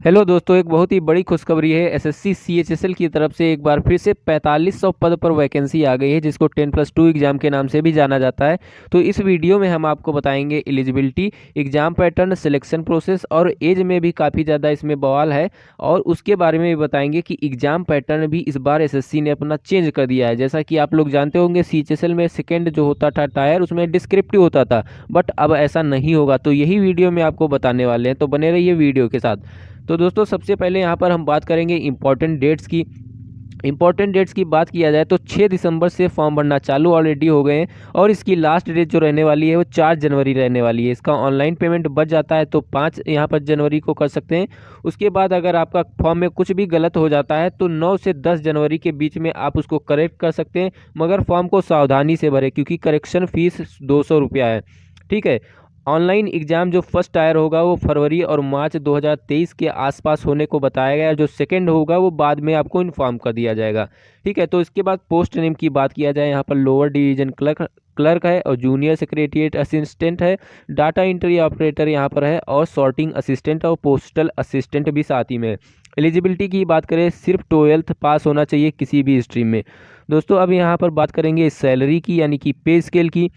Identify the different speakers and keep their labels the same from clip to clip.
Speaker 1: Hello दोस्तों, एक बहुत ही बड़ी खुशखबरी है। एसएससी सीएचएसएल की तरफ से एक बार फिर से 4500 पद पर वैकेंसी आ गई है, जिसको 10+2 एग्जाम के नाम से भी जाना जाता है। तो इस वीडियो में हम आपको बताएंगे eligibility, exam pattern, selection process और एज में भी काफ़ी ज़्यादा इसमें बवाल है। और उसके बारे में भी बताएंगे कि एग्जाम पैटर्न भी इस बार एसएससी ने अपना चेंज कर दिया है। जैसा कि आप लोग जानते होंगे, सीएचएसएल में सेकेंड जो होता था टायर, उसमें डिस्क्रिप्टिव होता था, बट अब ऐसा नहीं होगा। तो यही वीडियो में आपको बताने वाले हैं, तो बने रहिए वीडियो के साथ। तो दोस्तों, सबसे पहले यहाँ पर हम बात करेंगे इंपॉर्टेंट डेट्स की। इंपॉर्टेंट डेट्स की बात किया जाए तो 6 दिसंबर से फॉर्म भरना चालू ऑलरेडी हो गए हैं, और इसकी लास्ट डेट जो रहने वाली है वो 4 जनवरी रहने वाली है। इसका ऑनलाइन पेमेंट बच जाता है तो 5 यहाँ पर जनवरी को कर सकते हैं। उसके बाद अगर आपका फॉर्म में कुछ भी गलत हो जाता है तो 9 से 10 जनवरी के बीच में आप उसको करेक्ट कर सकते हैं, मगर फॉर्म को सावधानी से भरें क्योंकि करेक्शन फीस 200 रुपया है। ठीक है। ऑनलाइन एग्ज़ाम जो फर्स्ट टायर होगा वो फरवरी और मार्च 2023 के आसपास होने को बताया गया है। जो सेकंड होगा वो बाद में आपको इन्फॉर्म कर दिया जाएगा। ठीक है। तो इसके बाद पोस्ट नेम की बात किया जाए, यहाँ पर लोअर डिवीजन क्लर्क क्लर्क है, और जूनियर सेक्रेटरीट असिस्टेंट है, डाटा एंट्री ऑपरेटर यहाँ पर है, और सॉर्टिंग असिस्टेंट और पोस्टल असिस्टेंट भी साथ ही में है। एलिजिबिलिटी की बात करें, सिर्फ 12th पास होना चाहिए किसी भी स्ट्रीम में। दोस्तों, अब यहाँ पर बात करेंगे सैलरी की, यानी कि पे स्केल की।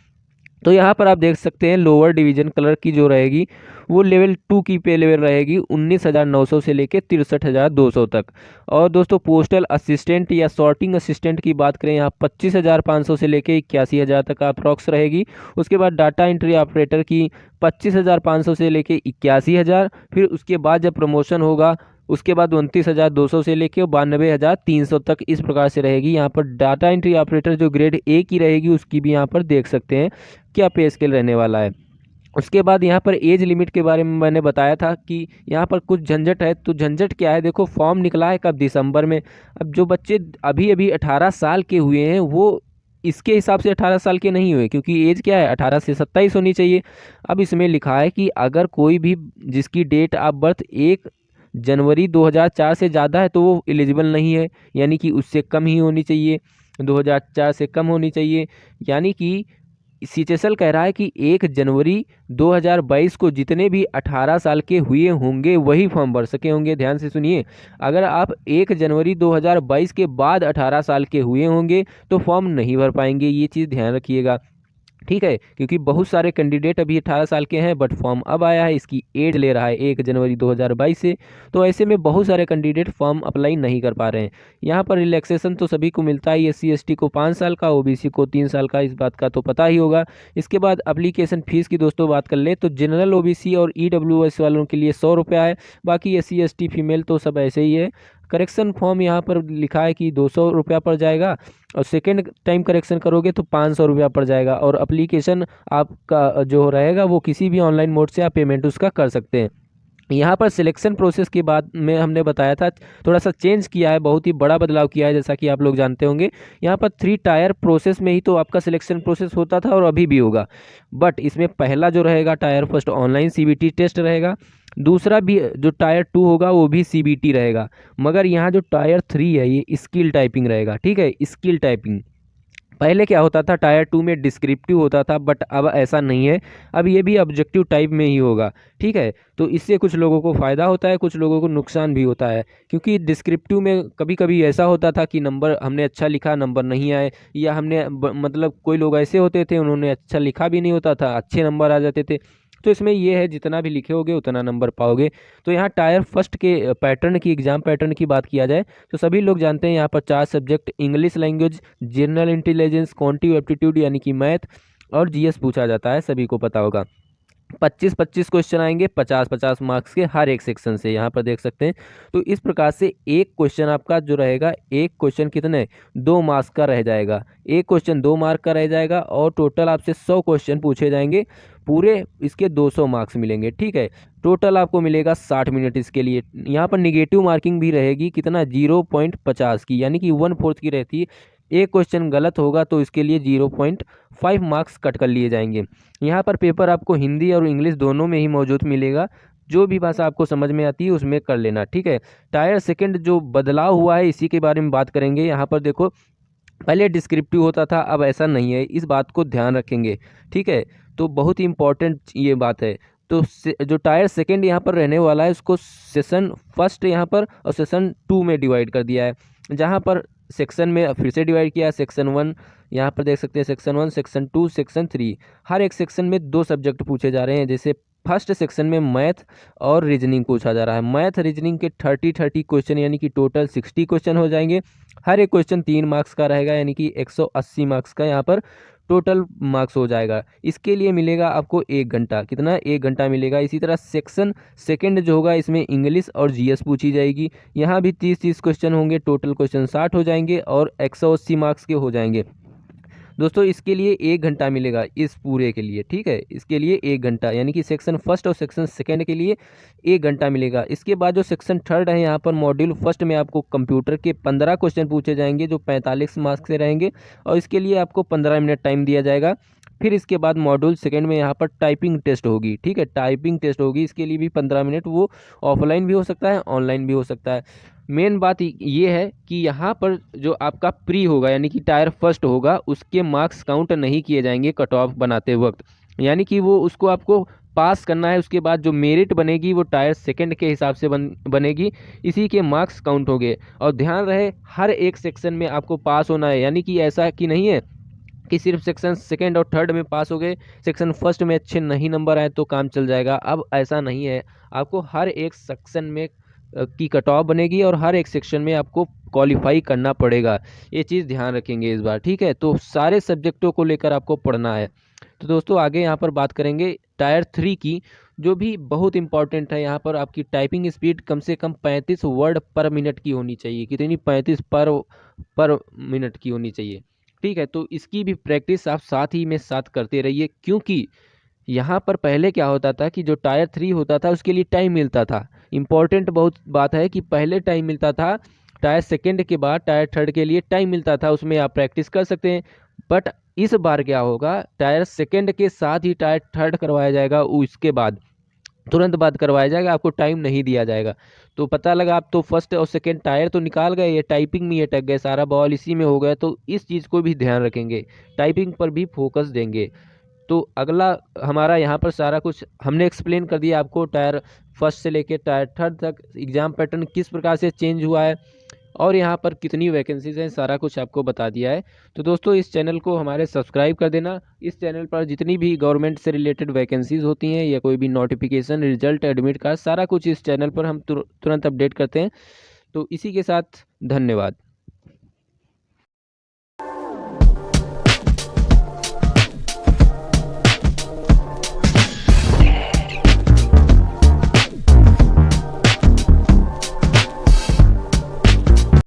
Speaker 1: तो यहाँ पर आप देख सकते हैं लोअर डिवीजन क्लर्क की जो रहेगी वो लेवल 2 की पे लेवल रहेगी 19,900 से लेकर 63,200 तक। और दोस्तों, पोस्टल असिस्टेंट या सॉर्टिंग असिस्टेंट की बात करें, यहाँ 25,500 से लेकर 81,000 तक अप्रॉक्स रहेगी। उसके बाद डाटा एंट्री ऑपरेटर की 25,500 से लेकर 81,000। फिर उसके बाद जब प्रमोशन होगा उसके बाद 29,200 से लेकर 92,300 तक इस प्रकार से रहेगी। यहाँ पर डाटा एंट्री ऑपरेटर जो ग्रेड ए की रहेगी उसकी भी यहाँ पर देख सकते हैं क्या पे स्केल रहने वाला है। उसके बाद यहाँ पर एज लिमिट के बारे में मैंने बताया था कि यहाँ पर कुछ झंझट है। तो झंझट क्या है, देखो, फॉर्म निकला है कब, दिसंबर में। अब जो बच्चे अभी अभी 18 साल के हुए हैं वो इसके हिसाब से 18 साल के नहीं हुए, क्योंकि एज क्या है, 18 से 27 होनी चाहिए। अब इसमें लिखा है कि अगर कोई भी जिसकी डेट ऑफ बर्थ 1 जनवरी 2004 से ज़्यादा है तो वो एलिजिबल नहीं है, यानी कि उससे कम ही होनी चाहिए, 2004 से कम होनी चाहिए। यानी कि सीचेसल कह रहा है कि 1 जनवरी 2022 को जितने भी 18 साल के हुए होंगे वही फॉर्म भर सके होंगे। ध्यान से सुनिए, अगर आप 1 जनवरी 2022 के बाद 18 साल के हुए होंगे तो फॉर्म नहीं भर पाएंगे, ये चीज़ ध्यान रखिएगा। ठीक है, क्योंकि बहुत सारे कैंडिडेट अभी 18 साल के हैं बट फॉर्म अब आया है, इसकी एज ले रहा है 1 जनवरी 2022 से। तो ऐसे में बहुत सारे कैंडिडेट फॉर्म अप्लाई नहीं कर पा रहे हैं। यहाँ पर रिलैक्सेशन तो सभी को मिलता है, एससी एसटी को 5 साल का, ओबीसी को 3 साल का, इस बात का तो पता ही होगा। इसके बाद एप्लीकेशन फ़ीस की दोस्तों बात कर ले तो जनरल ओबीसी और ईडब्ल्यूएस वालों के लिए 100 रुपया है, बाकी एससी एसटी फीमेल तो सब ऐसे ही है। करेक्शन फॉर्म यहाँ पर लिखा है कि 200 रुपया पड़ जाएगा, और सेकेंड टाइम करेक्शन करोगे तो 500 रुपया पड़ जाएगा। और एप्लीकेशन आपका जो रहेगा वो किसी भी ऑनलाइन मोड से आप पेमेंट उसका कर सकते हैं। यहाँ पर सिलेक्शन प्रोसेस के बाद में हमने बताया था थोड़ा सा चेंज किया है, बहुत ही बड़ा बदलाव किया है, जैसा कि आप लोग जानते होंगे। यहाँ पर 3 टायर प्रोसेस में ही तो आपका सिलेक्शन प्रोसेस होता था और अभी भी होगा, बट इसमें पहला जो रहेगा tier first online CBT test रहेगा। दूसरा भी जो टायर 2 होगा वो भी सीबीटी रहेगा, मगर यहाँ जो टायर 3 है ये स्किल टाइपिंग रहेगा। ठीक है, स्किल टाइपिंग। पहले क्या होता था, टायर 2 में डिस्क्रिप्टिव होता था, बट अब ऐसा नहीं है, अब ये भी ऑब्जेक्टिव टाइप में ही होगा। ठीक है, तो इससे कुछ लोगों को फ़ायदा होता है, कुछ लोगों को नुकसान भी होता है, क्योंकि डिस्क्रिप्टिव में कभी कभी ऐसा होता था कि नंबर हमने अच्छा लिखा, नंबर नहीं आए, या हमने मतलब कोई लोग ऐसे होते थे उन्होंने अच्छा लिखा भी नहीं होता था, अच्छे नंबर आ जाते थे। तो इसमें ये है जितना भी लिखे होगे उतना नंबर पाओगे। तो यहाँ टायर फर्स्ट के पैटर्न की, एग्जाम पैटर्न की बात किया जाए तो सभी लोग जानते हैं यहाँ पर 4 subject, English language, general intelligence, quantitative aptitude यानी कि मैथ, और जीएस पूछा जाता है, सभी को पता होगा। 25-25 क्वेश्चन आएंगे, 50-50 मार्क्स के हर एक सेक्शन से, यहाँ पर देख सकते हैं। तो इस प्रकार से एक क्वेश्चन आपका जो रहेगा, एक क्वेश्चन कितने 2 मार्क्स का रह जाएगा, एक क्वेश्चन 2 मार्क का रह जाएगा, और टोटल आपसे 100 क्वेश्चन पूछे जाएंगे, पूरे इसके 200 मार्क्स मिलेंगे। ठीक है, टोटल आपको मिलेगा 60 मिनट इसके लिए। यहाँ पर निगेटिव मार्किंग भी रहेगी, कितना 0.50 की, यानी कि 1/4 की रहती है। एक क्वेश्चन गलत होगा तो इसके लिए 0.5 मार्क्स कट कर लिए जाएंगे। यहाँ पर पेपर आपको हिंदी और इंग्लिश दोनों में ही मौजूद मिलेगा, जो भी भाषा आपको समझ में आती है उसमें कर लेना। ठीक है, टायर सेकंड जो बदलाव हुआ है इसी के बारे में बात करेंगे। यहाँ पर देखो, पहले डिस्क्रिप्टिव होता था, अब ऐसा नहीं है, इस बात को ध्यान रखेंगे। ठीक है, तो बहुत ही इंपॉर्टेंट ये बात है। तो जो टायर सेकंड यहाँ पर रहने वाला है उसको सेशन फर्स्ट यहाँ पर और सेशन 2 में डिवाइड कर दिया है। जहाँ पर सेक्शन में फिर से डिवाइड किया है, सेक्शन 1 यहाँ पर देख सकते हैं, सेक्शन 1, सेक्शन 2, सेक्शन 3। हर एक सेक्शन में 2 सब्जेक्ट पूछे जा रहे हैं। जैसे फर्स्ट सेक्शन में मैथ और रीजनिंग पूछा जा रहा है। मैथ रीजनिंग के 30 क्वेश्चन यानी कि टोटल 60 क्वेश्चन हो जाएंगे। हर एक क्वेश्चन 3 मार्क्स का रहेगा यानी कि 180 मार्क्स का यहाँ पर टोटल मार्क्स हो जाएगा। इसके लिए मिलेगा आपको 1 घंटा। कितना? 1 घंटा मिलेगा। इसी तरह सेक्शन सेकंड जो होगा इसमें इंग्लिश और जीएस पूछी जाएगी। यहाँ भी 30 क्वेश्चन होंगे, टोटल क्वेश्चन 60 हो जाएंगे और 180 मार्क्स के हो जाएंगे। दोस्तों इसके लिए 1 घंटा मिलेगा इस पूरे के लिए, ठीक है। इसके लिए 1 घंटा यानी कि सेक्शन फर्स्ट और सेक्शन सेकंड के लिए 1 घंटा मिलेगा। इसके बाद जो सेक्शन थर्ड है यहाँ पर मॉड्यूल फर्स्ट में आपको कंप्यूटर के 15 क्वेश्चन पूछे जाएंगे जो 45 मार्क्स से रहेंगे और इसके लिए आपको 15 मिनट टाइम दिया जाएगा। फिर इसके बाद मॉड्यूल सेकंड में यहाँ पर टाइपिंग टेस्ट होगी, ठीक है। टाइपिंग टेस्ट होगी, इसके लिए भी 15 मिनट, वो ऑफलाइन भी हो सकता है, ऑनलाइन भी हो सकता है। मेन बात ये है कि यहाँ पर जो आपका प्री होगा यानी कि टायर फर्स्ट होगा उसके मार्क्स काउंट नहीं किए जाएंगे कट ऑफ बनाते वक्त, यानी कि वो उसको आपको पास करना है। उसके बाद जो मेरिट बनेगी वो टायर सेकंड के हिसाब से बनेगी, इसी के मार्क्स काउंट होंगे। और ध्यान रहे हर एक सेक्शन में आपको पास होना है, यानी कि ऐसा कि नहीं है कि सिर्फ सेक्शन सेकंड और थर्ड में पास हो गए, सेक्शन फर्स्ट में अच्छे नहीं नंबर आए तो काम चल जाएगा। अब ऐसा नहीं है, आपको हर एक सेक्शन में की कट ऑफ बनेगी और हर एक सेक्शन में आपको क्वालिफाई करना पड़ेगा। ये चीज़ ध्यान रखेंगे इस बार, ठीक है। तो सारे सब्जेक्टों को लेकर आपको पढ़ना है। तो दोस्तों आगे यहाँ पर बात करेंगे टायर 3 की, जो भी बहुत इंपॉर्टेंट है। यहाँ पर आपकी टाइपिंग स्पीड कम से कम 35 वर्ड पर मिनट की होनी चाहिए। कितनी? 35 पर मिनट की होनी चाहिए, ठीक है। तो इसकी भी प्रैक्टिस आप साथ ही में साथ करते रहिए, क्योंकि यहाँ पर पहले क्या होता था कि जो टायर 3 होता था उसके लिए टाइम मिलता था। इम्पॉर्टेंट बहुत बात है कि पहले टाइम मिलता था, टायर सेकंड के बाद टायर थर्ड के लिए टाइम मिलता था, उसमें आप प्रैक्टिस कर सकते हैं। बट इस बार क्या होगा, टायर सेकंड के साथ ही टायर थर्ड करवाया जाएगा, उसके बाद तुरंत बाद करवाया जाएगा, आपको टाइम नहीं दिया जाएगा। तो पता लगा आप तो फर्स्ट और सेकंड टायर तो निकाल गए, ये टाइपिंग में ये अटक गए, सारा बॉल इसी में हो गया। तो इस चीज़ को भी ध्यान रखेंगे, टाइपिंग पर भी फोकस देंगे। तो अगला हमारा यहाँ पर सारा कुछ हमने एक्सप्लेन कर दिया आपको, टायर फर्स्ट से लेकर टायर थर्ड तक एग्ज़ाम पैटर्न किस प्रकार से चेंज हुआ है और यहाँ पर कितनी वैकेंसीज हैं, सारा कुछ आपको बता दिया है। तो दोस्तों इस चैनल को हमारे सब्सक्राइब कर देना। इस चैनल पर जितनी भी गवर्नमेंट से रिलेटेड वैकेंसीज होती हैं या कोई भी नोटिफिकेशन, रिजल्ट, एडमिट कार्ड, सारा कुछ इस चैनल पर हम तुरंत अपडेट करते हैं। तो इसी के साथ धन्यवाद।